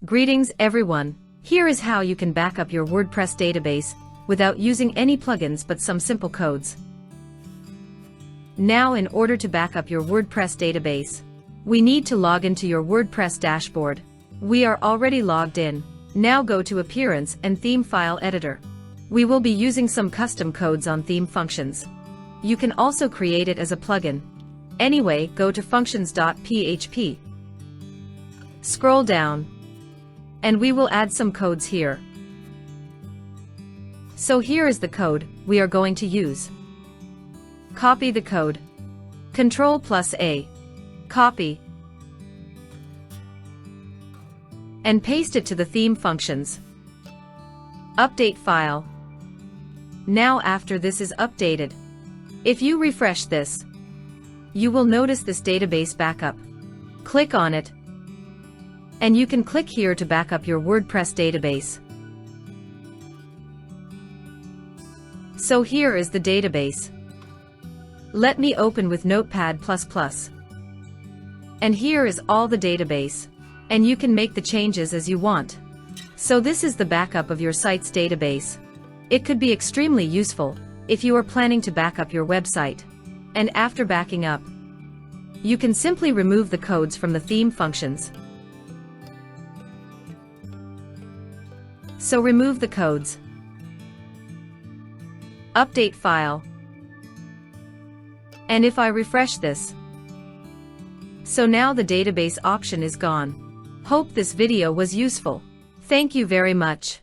Greetings everyone. Here is how you can back up your WordPress database without using any plugins but some simple codes. Now, in order to back up your WordPress database, we need to log into your WordPress dashboard. We are already logged in. Now go to Appearance and Theme File Editor. We will be using some custom codes on theme functions. You can also create it as a plugin. Anyway, go to functions.php. Scroll down. And we will add some codes here. So here is the code we are going to use. Copy the code. Ctrl+A. Copy. And paste it to the theme functions. Update file. Now after this is updated, if you refresh this, you will notice this database backup. Click on it. And you can click here to back up your WordPress database. So here is the database. Let me open with Notepad++. And here is all the database. And you can make the changes as you want. So this is the backup of your site's database. It could be extremely useful if you are planning to back up your website. And after backing up, you can simply remove the codes from the theme functions. So remove the codes. Update file. And if I refresh this, so now the database option is gone. Hope this video was useful. Thank you very much.